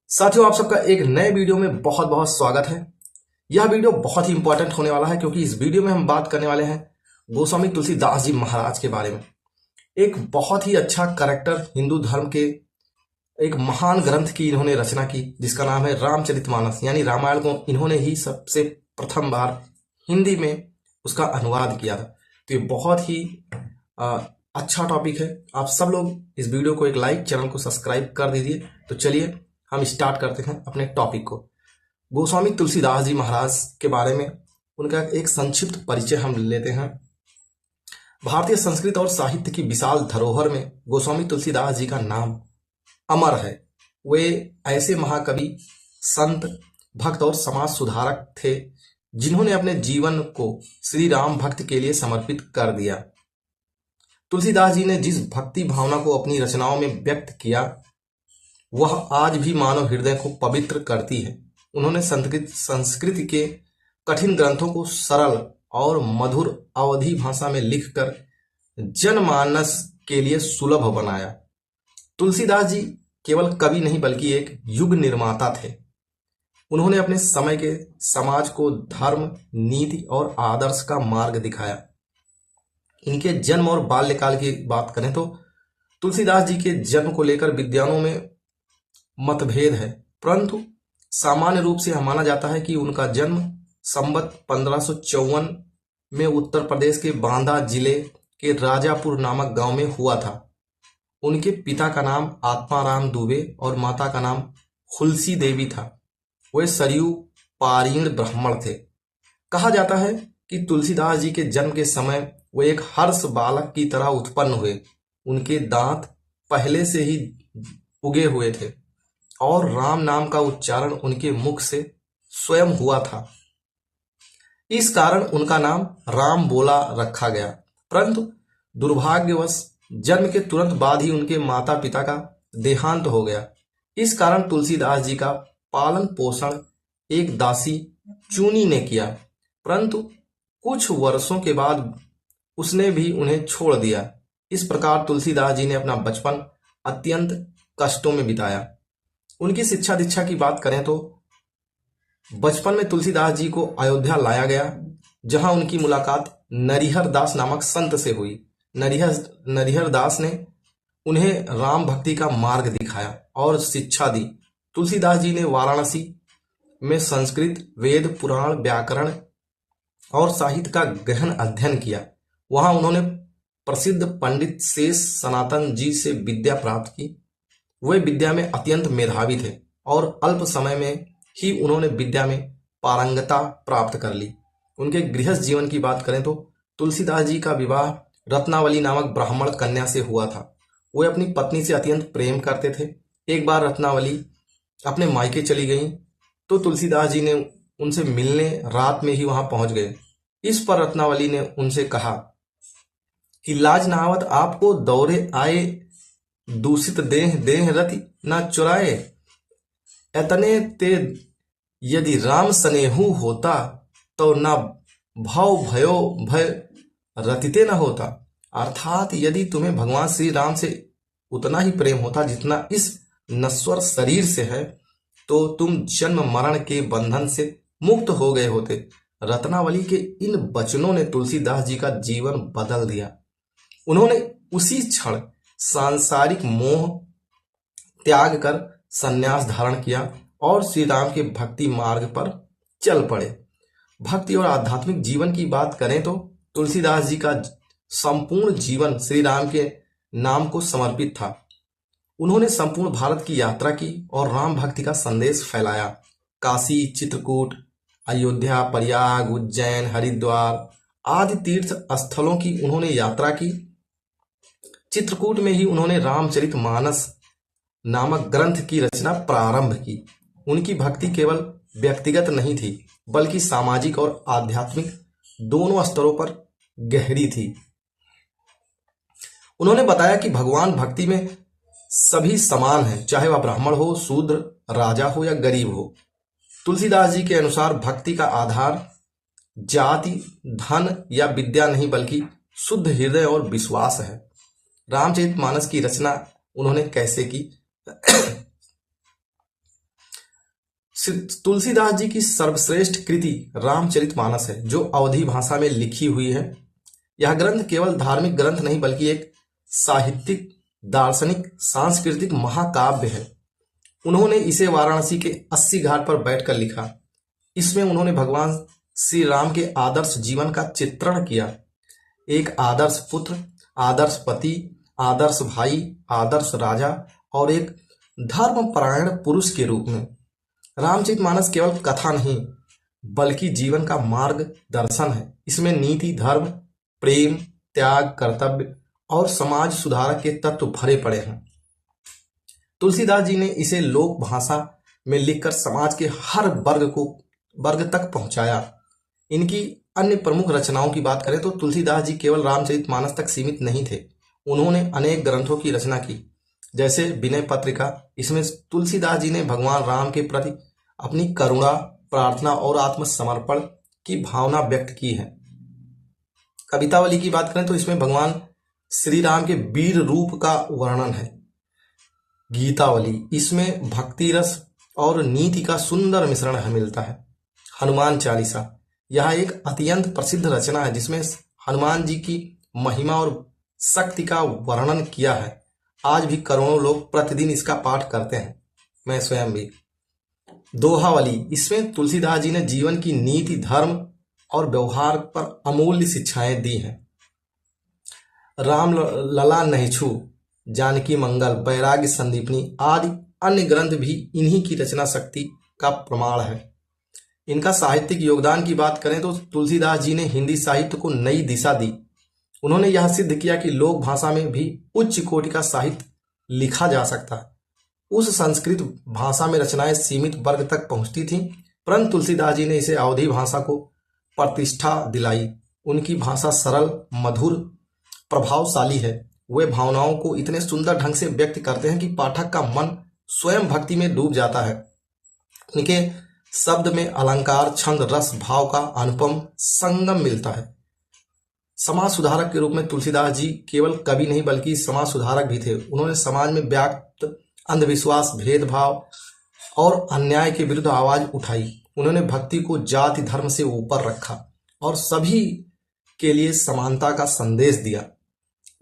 साथियों, आप सबका एक नए वीडियो में बहुत बहुत स्वागत है। यह वीडियो बहुत ही इंपॉर्टेंट होने वाला है क्योंकि इस वीडियो में हम बात करने वाले हैं गोस्वामी तुलसीदास जी महाराज के बारे में। एक बहुत ही अच्छा करेक्टर, हिंदू धर्म के एक महान ग्रंथ की इन्होंने रचना की जिसका नाम है रामचरितमानस, यानी रामायण को इन्होंने ही सबसे प्रथम बार हिंदी में उसका अनुवाद किया था। तो ये बहुत ही अच्छा टॉपिक है। आप सब लोग इस वीडियो को एक लाइक, चैनल को सब्सक्राइब कर दीजिए। तो चलिए हम स्टार्ट करते हैं अपने टॉपिक को। गोस्वामी तुलसीदास जी महाराज के बारे में उनका एक संक्षिप्त परिचय हम लेते हैं। भारतीय संस्कृत और साहित्य की विशाल धरोहर में गोस्वामी तुलसीदास जी का नाम अमर है। वे ऐसे महाकवि, संत, भक्त और समाज सुधारक थे जिन्होंने अपने जीवन को श्री राम भक्त के लिए समर्पित कर दिया। तुलसीदास जी ने जिस भक्ति भावना को अपनी रचनाओं में व्यक्त किया वह आज भी मानव हृदय को पवित्र करती है। उन्होंने संस्कृत के कठिन ग्रंथों को सरल और मधुर अवधी भाषा में लिखकर जनमानस के लिए सुलभ बनाया। तुलसीदास जी केवल कवि नहीं बल्कि एक युग निर्माता थे। उन्होंने अपने समय के समाज को धर्म, नीति और आदर्श का मार्ग दिखाया। इनके जन्म और बाल्यकाल की बात करें तो तुलसीदास जी के जन्म को लेकर विद्वानों में मतभेद है, परंतु सामान्य रूप से माना जाता है कि उनका जन्म संवत 1554 में उत्तर प्रदेश के बांदा जिले के राजापुर नामक गांव में हुआ था। उनके पिता का नाम आत्माराम दुबे और माता का नाम हुलसी देवी था। वे सरयू पारीण ब्राह्मण थे। कहा जाता है कि तुलसीदास जी के जन्म के समय वे एक हर्ष बालक की तरह उत्पन्न हुए। उनके दांत पहले से ही उगे हुए थे और राम नाम का उच्चारण उनके मुख से स्वयं हुआ था। इस कारण उनका नाम राम बोला रखा गया। परंतु दुर्भाग्यवश जन्म के तुरंत बाद ही उनके माता पिता का देहांत हो गया। इस कारण तुलसीदास जी का पालन पोषण एक दासी चूनी ने किया, परंतु कुछ वर्षों के बाद उसने भी उन्हें छोड़ दिया। इस प्रकार तुलसीदास जी ने अपना बचपन अत्यंत कष्टों में बिताया। उनकी शिक्षा दीक्षा की बात करें तो बचपन में तुलसीदास जी को अयोध्या लाया गया, जहां उनकी मुलाकात नरिहर दास नामक संत से हुई। नरिहर दास ने उन्हें राम भक्ति का मार्ग दिखाया और शिक्षा दी। तुलसीदास जी ने वाराणसी में संस्कृत, वेद, पुराण, व्याकरण और साहित्य का गहन अध्ययन किया। वहां उन्होंने प्रसिद्ध पंडित शेष सनातन जी से विद्या प्राप्त की। वे विद्या में अत्यंत मेधावी थे और अल्प समय में ही उन्होंने विद्या में पारंगता प्राप्त कर ली। उनके गृहस्थ जीवन की बात करें तो तुलसीदास जी का विवाह रत्नावली नामक ब्राह्मण कन्या से हुआ था। वे अपनी पत्नी से अत्यंत प्रेम करते थे। एक बार रत्नावली अपने मायके चली गई तो तुलसीदास जी ने उनसे मिलने रात में ही वहां पहुंच गए। इस पर रत्नावली ने उनसे कहा कि लाज नावत आपको दौरे आए, दूषित देह देह रति न चुराए। एतने ते यदि राम स्नेहु होता तो न भव भयो भय रतिते न होता। अर्थात यदि तुम्हें भगवान श्री राम से उतना ही प्रेम होता जितना इस नश्वर शरीर से है तो तुम जन्म मरण के बंधन से मुक्त हो गए होते। रत्नावली के इन वचनों ने तुलसीदास जी का जीवन बदल दिया। उन्होंने उसी क्षण सांसारिक मोह त्याग कर संन्यास धारण किया और श्री राम के भक्ति मार्ग पर चल पड़े। भक्ति और आध्यात्मिक जीवन की बात करें तो तुलसीदास जी का संपूर्ण जीवन श्री राम के नाम को समर्पित था। उन्होंने संपूर्ण भारत की यात्रा की और राम भक्ति का संदेश फैलाया। काशी, चित्रकूट, अयोध्या, प्रयाग, उज्जैन, हरिद्वार आदि तीर्थ स्थलों की उन्होंने यात्रा की। चित्रकूट में ही उन्होंने रामचरितमानस नामक ग्रंथ की रचना प्रारंभ की। उनकी भक्ति केवल व्यक्तिगत नहीं थी बल्कि सामाजिक और आध्यात्मिक दोनों स्तरों पर गहरी थी। उन्होंने बताया कि भगवान भक्ति में सभी समान हैं, चाहे वह ब्राह्मण हो, शूद्र, राजा हो या गरीब हो। तुलसीदास जी के अनुसार भक्ति का आधार जाति, धन या विद्या नहीं बल्कि शुद्ध हृदय और विश्वास है। रामचरितमानस की रचना उन्होंने कैसे की? तुलसीदास जी की सर्वश्रेष्ठ कृति रामचरितमानस है, जो अवधी भाषा में लिखी हुई है। यह ग्रंथ केवल धार्मिक ग्रंथ नहीं बल्कि एक साहित्यिक, दार्शनिक, सांस्कृतिक महाकाव्य है। उन्होंने इसे वाराणसी के 80 घाट पर बैठकर लिखा। इसमें उन्होंने भगवान श्री राम के आदर्श जीवन का चित्रण किया। एक आदर्श पुत्र, आदर्श पति, आदर्श भाई, आदर्श राजा और एक धर्मपरायण पुरुष के रूप में। रामचरितमानस केवल कथा नहीं बल्कि जीवन का मार्गदर्शन है। इसमें नीति, धर्म, प्रेम, त्याग, कर्तव्य और समाज सुधार के तत्व भरे पड़े हैं। तुलसीदास जी ने इसे लोक भाषा में लिखकर समाज के हर वर्ग तक पहुंचाया। इनकी अन्य प्रमुख रचनाओं की बात करें तो तुलसीदास जी केवल रामचरितमानस तक सीमित नहीं थे। उन्होंने अनेक ग्रंथों की रचना की, जैसे विनय पत्रिका। इसमें तुलसीदास जी ने भगवान राम के प्रति अपनी करुणा, प्रार्थना और आत्मसमर्पण की भावना व्यक्त की है। कवितावली की बात करें तो इसमें भगवान श्री राम के वीर रूप का वर्णन है। गीतावली, इसमें भक्ति रस और नीति का सुंदर मिश्रण मिलता है। हनुमान चालीसा, यह एक अत्यंत प्रसिद्ध रचना है जिसमें हनुमान जी की महिमा और शक्ति का वर्णन किया है। आज भी करोड़ों लोग प्रतिदिन इसका पाठ करते हैं, मैं स्वयं भी। दोहावली, इसमें तुलसीदास जी ने जीवन की नीति, धर्म और व्यवहार पर अमूल्य शिक्षाएं दी हैं। राम लला नहिछु, जानकी मंगल, बैराग्य संदीपनी आदि अन्य ग्रंथ भी इन्हीं की रचना शक्ति का प्रमाण है। इनका साहित्यिक योगदान की बात करें तो तुलसीदास जी ने हिंदी साहित्य को नई दिशा दी। उन्होंने यह सिद्ध किया कि लोक भाषा में भी उच्च कोटि का साहित्य लिखा जा सकता है। उस संस्कृत भाषा में रचनाएं सीमित वर्ग तक पहुंचती थीं, परंतु तुलसीदास जी ने इसे अवधी भाषा को प्रतिष्ठा दिलाई। उनकी भाषा सरल, मधुर, प्रभावशाली है। वे भावनाओं को इतने सुंदर ढंग से व्यक्त करते हैं कि पाठक का मन स्वयं भक्ति में डूब जाता है। उनके शब्द में अलंकार, छंद, रस, भाव का अनुपम संगम मिलता है। समाज सुधारक के रूप में तुलसीदास जी केवल कवि नहीं बल्कि समाज सुधारक भी थे। उन्होंने समाज में व्याप्त अंधविश्वास, भेदभाव और अन्याय के विरुद्ध आवाज उठाई। उन्होंने भक्ति को जाति धर्म से ऊपर रखा और सभी के लिए समानता का संदेश दिया।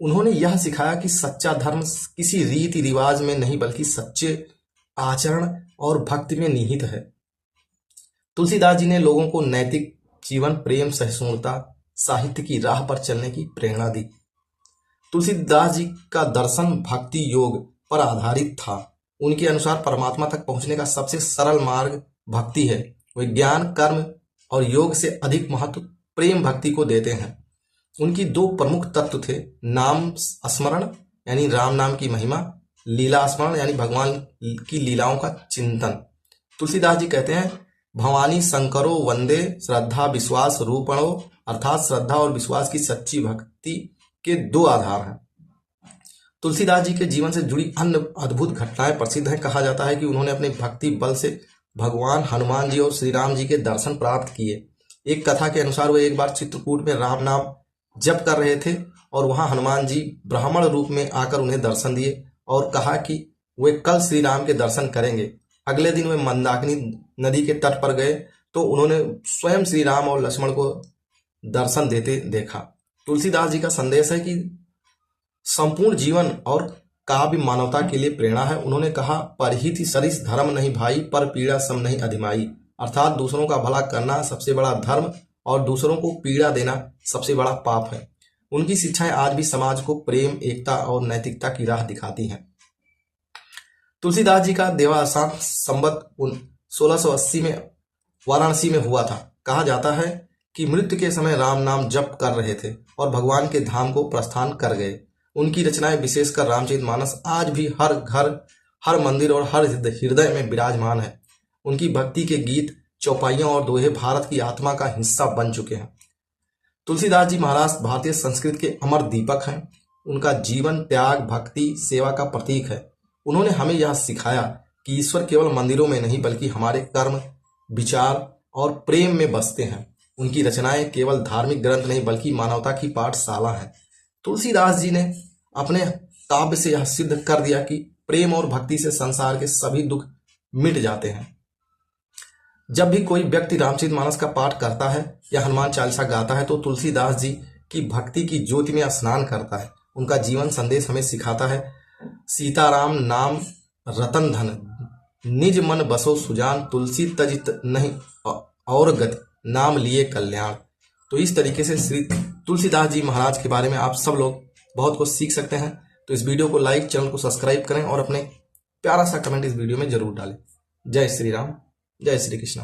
उन्होंने यह सिखाया कि सच्चा धर्म किसी रीति रिवाज में नहीं बल्कि सच्चे आचरण और भक्ति में निहित है। तुलसीदास जी ने लोगों को नैतिक जीवन, प्रेम, सहिष्णुता, साहित्य की राह पर चलने की प्रेरणा दी। तुलसीदास जी का दर्शन भक्ति योग पर आधारित था। उनके अनुसार परमात्मा तक पहुंचने का सबसे सरल मार्ग भक्ति है। वे ज्ञान, कर्म और योग से अधिक महत्व प्रेम भक्ति को देते हैं। उनकी दो प्रमुख तत्व थे, नाम स्मरण यानी राम नाम की महिमा, लीला स्मरण यानी भगवान की लीलाओं का चिंतन। तुलसीदास जी कहते हैं, भवानी शंकरो वंदे श्रद्धा विश्वास रूपणो, अर्थात श्रद्धा और विश्वास की सच्ची भक्ति के दो आधार हैं। तुलसीदास जी के जीवन से जुड़ी अन्य अद्भुत घटनाएं प्रसिद्ध हैं। कहा जाता है कि उन्होंने अपने भक्ति बल से भगवान हनुमान जी और श्री राम जी के दर्शन प्राप्त किए। एक कथा के अनुसार वे एक बार चित्रकूट में राम नाम जप कर रहे थे और वहां हनुमान जी ब्राह्मण रूप में आकर उन्हें दर्शन दिए और कहा कि वे कल श्री राम के दर्शन करेंगे। अगले दिन वे मंदाकिनी नदी के तट पर गए तो उन्होंने स्वयं श्री राम और लक्ष्मण को दर्शन देते देखा। तुलसीदास जी का संदेश है कि संपूर्ण जीवन और काव्य मानवता के लिए प्रेरणा है। उन्होंने कहा, परहित सरिस धर्म नहीं भाई, पर पीड़ा सम नहीं अधिमाई, अर्थात दूसरों का भला करना सबसे बड़ा धर्म और दूसरों को पीड़ा देना सबसे बड़ा पाप है। उनकी शिक्षाएं आज भी समाज को प्रेम, एकता और नैतिकता की राह दिखाती हैं। तुलसीदास जी का देवावसान संवत 1680 में वाराणसी में हुआ था। कहा जाता है कि मृत्यु के समय राम नाम जप कर रहे थे और भगवान के धाम को प्रस्थान कर गए। उनकी रचनाएं विशेषकर रामचरितमानस आज भी हर घर, हर मंदिर और हर हृदय में विराजमान है। उनकी भक्ति के गीत, चौपाइयां और दोहे भारत की आत्मा का हिस्सा बन चुके हैं। तुलसीदास जी महाराज भारतीय संस्कृति के अमर दीपक हैं। उनका जीवन त्याग, भक्ति, सेवा का प्रतीक है। उन्होंने हमें यह सिखाया कि ईश्वर केवल मंदिरों में नहीं बल्कि हमारे कर्म, विचार और प्रेम में बसते हैं। उनकी रचनाएं केवल धार्मिक ग्रंथ नहीं बल्कि मानवता की पाठशाला है। तुलसीदास जी ने अपने काव्य से यह सिद्ध कर दिया कि प्रेम और भक्ति से संसार के सभी दुख मिट जाते हैं। जब भी कोई व्यक्ति रामचरितमानस का पाठ करता है या हनुमान चालीसा गाता है तो तुलसीदास जी की भक्ति की ज्योति में स्नान करता है। उनका जीवन संदेश हमें सिखाता है, सीताराम नाम रतन धन, निज मन बसो सुजान, तुलसी तजित नहीं और गति, नाम लिए कल्याण। तो इस तरीके से श्री तुलसीदास जी महाराज के बारे में आप सब लोग बहुत कुछ सीख सकते हैं। तो इस वीडियो को लाइक, चैनल को सब्सक्राइब करें और अपने प्यारा सा कमेंट इस वीडियो में जरूर डालें। जय श्री राम, जय श्री कृष्ण।